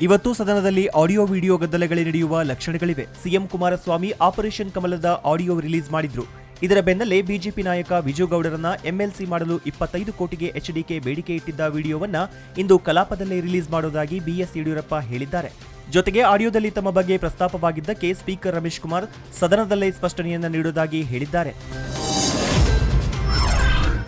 ಇವತ್ತು ಸದನದಲ್ಲಿ audio video ಗದ್ದಲಗಳೇ ನಡೆಯುವ ಲಕ್ಷಣಗಳಿವೆ. ಸಿಎಂ ಕುಮಾರಸ್ವಾಮಿ ಆಪರೇಷನ್ ಕಮಲದ ಆಡಿಯೋ ರಿಲೀಸ್ ಮಾಡಿದ್ರು. ಇದರ ಬೆನ್ನಲ್ಲೇ ಬಿಜೆಪಿ ನಾಯಕ ವಿಜುಗೌಡರನ್ನ ಎಂಎಲ್ಸಿ ಮಾಡಲು 25 ಕೋಟಿಗೆ ಎಚ್ಡಿಕೆ ಬೇಡಿಕೆ ಇಟ್ಟಿದ್ದ ವಿಡಿಯೋವನ್ನ ಇಂದು ಕಲಾಪದಲ್ಲೇ ರಿಲೀಸ್ ಮಾಡೋದಾಗಿ ಬಿಎಸ್ ಯಡಿಯೂರಪ್ಪ ಹೇಳಿದ್ದಾರೆ. ಜೊತೆಗೆ ಆಡಿಯೋದಲ್ಲಿ ತಮ್ಮ ಬಗ್ಗೆ ಪ್ರಸ್ತಾಪವಾಗಿದ್ದಕ್ಕೆ ಸ್ಪೀಕರ್ ರಮೇಶ್ ಕುಮಾರ್ ಸದನದಲ್ಲೇ ಸ್ಪಷ್ಟನೆಯನ್ನ ನೀಡುವುದಾಗಿ ಹೇಳಿದ್ದಾರೆ.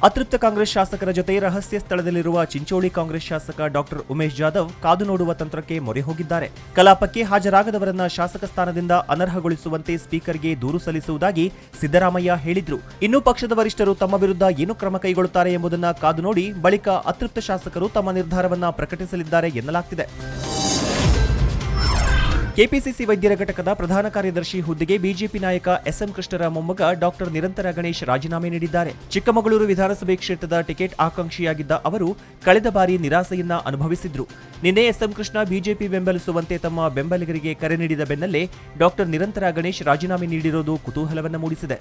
ಅತೃಪ್ತ ಕಾಂಗ್ರೆಸ್ ಶಾಸಕರ ಜೊತೆ ರಹಸ್ಯ ಸ್ಥಳದಲ್ಲಿರುವ ಚಿಂಚೋಳಿ ಕಾಂಗ್ರೆಸ್ ಶಾಸಕ ಡಾಕ್ಟರ್ ಉಮೇಶ್ ಜಾಧವ್ ಕಾದು ನೋಡುವ ತಂತ್ರಕ್ಕೆ ಮೊರೆ ಹೋಗಿದ್ದಾರೆ. ಕಲಾಪಕ್ಕೆ ಹಾಜರಾಗದವರನ್ನ ಶಾಸಕ ಸ್ಥಾನದಿಂದ ಅನರ್ಹಗೊಳಿಸುವಂತೆ ಸ್ಪೀಕರ್ಗೆ ದೂರು ಸಲ್ಲಿಸುವುದಾಗಿ ಸಿದ್ದರಾಮಯ್ಯ ಹೇಳಿದ್ರು. ಇನ್ನು ಪಕ್ಷದ ವರಿಷ್ಠರು ತಮ್ಮ ವಿರುದ್ಧ ಏನು ಕ್ರಮ ಕೈಗೊಳ್ಳುತ್ತಾರೆ ಎಂಬುದನ್ನು ಕಾದು ನೋಡಿ ಬಳಿಕ ಅತೃಪ್ತ ಶಾಸಕರು ತಮ್ಮ ನಿರ್ಧಾರವನ್ನ ಪ್ರಕಟಿಸಲಿದ್ದಾರೆ ಎನ್ನಲಾಗ್ತಿದೆ. ಕೆಪಿಸಿಸಿ ವೈದ್ಯರ ಘಟಕದ ಪ್ರಧಾನ ಕಾರ್ಯದರ್ಶಿ ಹುದ್ದೆಗೆ ಬಿಜೆಪಿ ನಾಯಕ ಎಸ್ಎಂ ಕೃಷ್ಣರ ಮೊಮ್ಮಗ ಡಾಕ್ಟರ್ ನಿರಂತರ ಗಣೇಶ್ ರಾಜೀನಾಮೆ ನೀಡಿದ್ದಾರೆ. ಚಿಕ್ಕಮಗಳೂರು ವಿಧಾನಸಭೆ ಕ್ಷೇತ್ರದ ಟಿಕೆಟ್ ಆಕಾಂಕ್ಷಿಯಾಗಿದ್ದ ಅವರು ಕಳೆದ ಬಾರಿ ನಿರಾಸೆಯನ್ನ ಅನುಭವಿಸಿದ್ರು. ನಿನ್ನೆ ಎಸ್ಎಂ ಕೃಷ್ಣ ಬಿಜೆಪಿ ಬೆಂಬಲಿಸುವಂತೆ ತಮ್ಮ ಬೆಂಬಲಿಗರಿಗೆ ಕರೆ ನೀಡಿದ ಬೆನ್ನಲ್ಲೇ ಡಾಕ್ಟರ್ ನಿರಂತರ ಗಣೇಶ್ ರಾಜೀನಾಮೆ ನೀಡಿರೋದು ಕುತೂಹಲವನ್ನು ಮೂಡಿಸಿದೆ.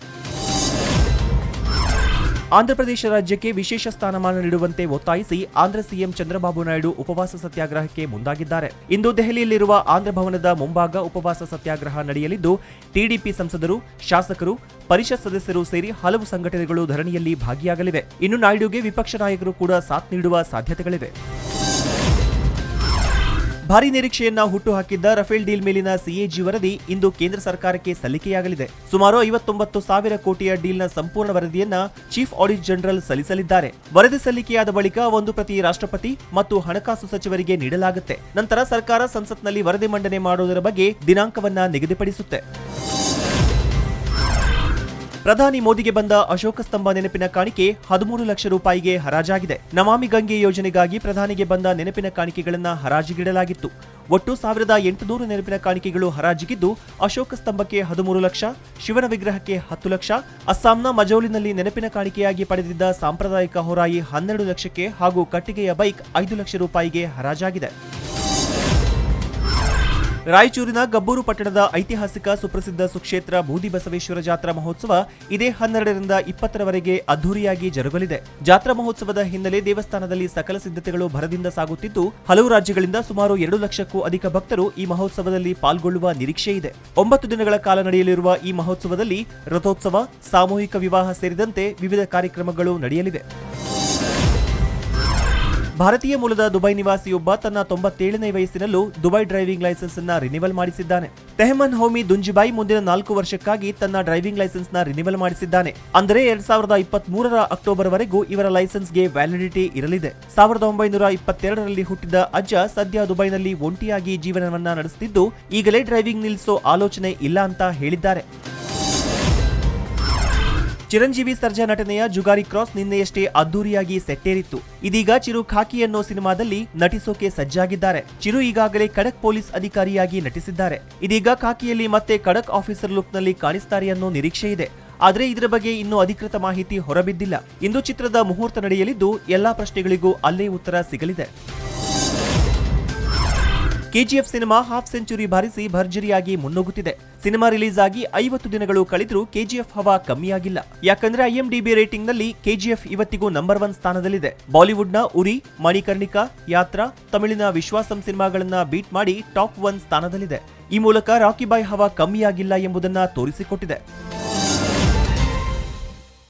ಆಂಧ್ರಪ್ರದೇಶ ರಾಜ್ಯಕ್ಕೆ ವಿಶೇಷ ಸ್ಥಾನಮಾನ ನೀಡುವಂತೆ ಒತ್ತಾಯಿಸಿ ಆಂಧ್ರ ಸಿಎಂ ಚಂದ್ರಬಾಬು ನಾಯ್ಡು ಉಪವಾಸ ಸತ್ಯಾಗ್ರಹಕ್ಕೆ ಮುಂದಾಗಿದ್ದಾರೆ. ಇಂದು ದೆಹಲಿಯಲ್ಲಿರುವ ಆಂಧ್ರ ಭವನದ ಮುಂಭಾಗ ಉಪವಾಸ ಸತ್ಯಾಗ್ರಹ ನಡೆಯಲಿದ್ದು ಟಿಡಿಪಿ ಸಂಸದರು, ಶಾಸಕರು, ಪರಿಷತ್ ಸದಸ್ಯರು ಸೇರಿ ಹಲವು ಸಂಘಟನೆಗಳು ಧರಣಿಯಲ್ಲಿ ಭಾಗಿಯಾಗಲಿವೆ. ಇನ್ನು ನಾಯ್ಡುಗೆ ವಿಪಕ್ಷ ನಾಯಕರು ಕೂಡ ಸಾಥ್ ನೀಡುವ ಸಾಧ್ಯತೆಗಳಿವೆ. ಭಾರೀ ನಿರೀಕ್ಷೆಯನ್ನ ಹುಟ್ಟುಹಾಕಿದ್ದ ರಫೇಲ್ ಡೀಲ್ ಮೇಲಿನ ಸಿಎಜಿ ವರದಿ ಇಂದು ಕೇಂದ್ರ ಸರ್ಕಾರಕ್ಕೆ ಸಲ್ಲಿಕೆಯಾಗಲಿದೆ. ಸುಮಾರು 59,000 ಕೋಟಿಯ ಡೀಲ್ನ ಸಂಪೂರ್ಣ ವರದಿಯನ್ನ ಚೀಫ್ ಆಡಿಟ್ ಜನರಲ್ ಸಲ್ಲಿಸಲಿದ್ದಾರೆ. ವರದಿ ಸಲ್ಲಿಕೆಯಾದ ಬಳಿಕ ಒಂದು ಪ್ರತಿ ರಾಷ್ಟ್ರಪತಿ ಮತ್ತು ಹಣಕಾಸು ಸಚಿವರಿಗೆ ನೀಡಲಾಗುತ್ತೆ. ನಂತರ ಸರ್ಕಾರ ಸಂಸತ್ನಲ್ಲಿ ವರದಿ ಮಂಡನೆ ಮಾಡುವುದರ ಬಗ್ಗೆ ದಿನಾಂಕವನ್ನ ನಿಗದಿಪಡಿಸುತ್ತೆ. ಪ್ರಧಾನಿ ಮೋದಿಗೆ ಬಂದ ಅಶೋಕ ಸ್ತಂಭ ನೆನಪಿನ ಕಾಣಿಕೆ 13 ಲಕ್ಷ ರೂಪಾಯಿಗೆ ಹರಾಜಾಗಿದೆ. ನಮಾಮಿ ಗಂಗೆ ಯೋಜನೆಗಾಗಿ ಪ್ರಧಾನಿಗೆ ಬಂದ ನೆನಪಿನ ಕಾಣಿಕೆಗಳನ್ನು ಹರಾಜಿಗಿಡಲಾಗಿತ್ತು. ಒಟ್ಟು 1800 ನೆನಪಿನ ಕಾಣಿಕೆಗಳು ಹರಾಜಿಗಿದ್ದು, ಅಶೋಕ ಸ್ತಂಭಕ್ಕೆ 13 ಲಕ್ಷ, ಶಿವನ ವಿಗ್ರಹಕ್ಕೆ 10 ಲಕ್ಷ, ಅಸ್ಸಾಂನ ಮಜೌಲಿನಲ್ಲಿ ನೆನಪಿನ ಕಾಣಿಕೆಯಾಗಿ ಪಡೆದಿದ್ದ ಸಾಂಪ್ರದಾಯಿಕ ಹೋರಾಯಿ 12 ಲಕ್ಷಕ್ಕೆ ಹಾಗೂ ಕಟ್ಟಿಗೆಯ ಬೈಕ್ 5 ಲಕ್ಷ ರೂಪಾಯಿಗೆ ಹರಾಜಾಗಿದೆ. ರಾಯಚೂರಿನ ಗಬ್ಬೂರು ಪಟ್ಟಣದ ಐತಿಹಾಸಿಕ ಸುಪ್ರಸಿದ್ಧ ಸುಕ್ಷೇತ್ರ ಬೂದಿ ಬಸವೇಶ್ವರ ಜಾತ್ರಾ ಮಹೋತ್ಸವ ಇದೇ 12ರಿಂದ 20ರವರೆಗೆ ಅದ್ದೂರಿಯಾಗಿ ಜರುಗಲಿದೆ. ಜಾತ್ರಾ ಮಹೋತ್ಸವದ ಹಿನ್ನೆಲೆ ದೇವಸ್ಥಾನದಲ್ಲಿ ಸಕಲ ಸಿದ್ಧತೆಗಳು ಭರದಿಂದ ಸಾಗುತ್ತಿದ್ದು, ಹಲವು ರಾಜ್ಯಗಳಿಂದ ಸುಮಾರು 2 ಲಕ್ಷಕ್ಕೂ ಅಧಿಕ ಭಕ್ತರು ಈ ಮಹೋತ್ಸವದಲ್ಲಿ ಪಾಲ್ಗೊಳ್ಳುವ ನಿರೀಕ್ಷೆ ಇದೆ. 9 ದಿನಗಳ ಕಾಲ ನಡೆಯಲಿರುವ ಈ ಮಹೋತ್ಸವದಲ್ಲಿ ರಥೋತ್ಸವ, ಸಾಮೂಹಿಕ ವಿವಾಹ ಸೇರಿದಂತೆ ವಿವಿಧ ಕಾರ್ಯಕ್ರಮಗಳು ನಡೆಯಲಿವೆ. ಭಾರತೀಯ ಮೂಲದ ದುಬೈ ನಿವಾಸಿಯೊಬ್ಬ ತನ್ನ 97ನೇ ವಯಸ್ಸಿನಲ್ಲೂ ದುಬೈ ಡ್ರೈವಿಂಗ್ ಲೈಸೆನ್ಸ್ ಅನ್ನ ರಿನಿವಲ್ ಮಾಡಿಸಿದ್ದಾನೆ. ತೆಹಮನ್ ಹೋಮಿ ದುಂಜಿಬಾಯಿ ಮುಂದಿನ 4 ವರ್ಷಕ್ಕಾಗಿ ತನ್ನ ಡ್ರೈವಿಂಗ್ ಲೈಸೆನ್ಸ್ ನ ರಿನಿವಲ್ ಮಾಡಿಸಿದ್ದಾನೆ. ಅಂದರೆ 2023ರ ಅಕ್ಟೋಬರ್ ವರೆಗೂ ಇವರ ಲೈಸೆನ್ಸ್ಗೆ ವ್ಯಾಲಿಡಿಟಿ ಇರಲಿದೆ. 1922ರಲ್ಲಿ ಹುಟ್ಟಿದ ಅಜ್ಜ ಸದ್ಯ ದುಬೈನಲ್ಲಿ ಒಂಟಿಯಾಗಿ ಜೀವನವನ್ನ ನಡೆಸುತ್ತಿದ್ದು, ಈಗಲೇ ಡ್ರೈವಿಂಗ್ ನಿಲ್ಲಿಸೋ ಆಲೋಚನೆ ಇಲ್ಲ ಅಂತ ಹೇಳಿದ್ದಾರೆ. ಚಿರಂಜೀವಿ ಸರ್ಜಾ ನಟನೆಯ ಜುಗಾರಿ ಕ್ರಾಸ್ ನಿನ್ನೆಯಷ್ಟೇ ಅದ್ದೂರಿಯಾಗಿ ಸೆಟ್ಟೇರಿತ್ತು. ಇದೀಗ ಚಿರು ಖಾಕಿ ಅನ್ನೋ ಸಿನಿಮಾದಲ್ಲಿ ನಟಿಸೋಕೆ ಸಜ್ಜಾಗಿದ್ದಾರೆ. ಚಿರು ಈಗಾಗಲೇ ಖಡಕ್ ಪೊಲೀಸ್ ಅಧಿಕಾರಿಯಾಗಿ ನಟಿಸಿದ್ದಾರೆ. ಇದೀಗ ಖಾಕಿಯಲ್ಲಿ ಮತ್ತೆ ಖಡಕ್ ಆಫೀಸರ್ ಲುಕ್ನಲ್ಲಿ ಕಾಣಿಸ್ತಾರೆ ಅನ್ನೋ ನಿರೀಕ್ಷೆ ಇದೆ. ಆದರೆ ಇದರ ಬಗ್ಗೆ ಇನ್ನೂ ಅಧಿಕೃತ ಮಾಹಿತಿ ಹೊರಬಿದ್ದಿಲ್ಲ. ಇಂದು ಚಿತ್ರದ ಮುಹೂರ್ತ ನಡೆಯಲಿದ್ದು, ಎಲ್ಲಾ ಪ್ರಶ್ನೆಗಳಿಗೂ ಅಲ್ಲೇ ಉತ್ತರ ಸಿಗಲಿದೆ. ಕೆಜಿಎಫ್ ಸಿನಿಮಾ ಹಾಫ್ ಸೆಂಚುರಿ ಬಾರಿಸಿ ಭರ್ಜರಿಯಾಗಿ ಮುನ್ನುಗ್ಗುತ್ತಿದೆ. ಸಿನಿಮಾ ರಿಲೀಸ್ ಆಗಿ 50 ದಿನಗಳು ಕಳೆದರೂ ಕೆಜಿಎಫ್ ಹವಾ ಕಮ್ಮಿಯಾಗಿಲ್ಲ. ಯಾಕಂದ್ರೆ ಐಎಂಡಿಬಿ ರೇಟಿಂಗ್ ನಲ್ಲಿ ಕೆಜಿಎಫ್ ಇವತ್ತಿಗೂ ನಂಬರ್ 1 ಸ್ಥಾನದಲ್ಲಿದೆ. ಬಾಲಿವುಡ್ನ ಉರಿ, ಮಣಿಕರ್ಣಿಕಾ, ಯಾತ್ರಾ, ತಮಿಳಿನ ವಿಶ್ವಾಸಂ ಸಿನಿಮಾಗಳನ್ನ ಬೀಟ್ ಮಾಡಿ ಟಾಪ್ 1 ಸ್ಥಾನದಲ್ಲಿದೆ. ಈ ಮೂಲಕ ರಾಕಿ ಬಾಯ್ ಹವಾ ಕಮ್ಮಿಯಾಗಿಲ್ಲ ಎಂಬುದನ್ನ ತೋರಿಸಿಕೊಟ್ಟಿದೆ.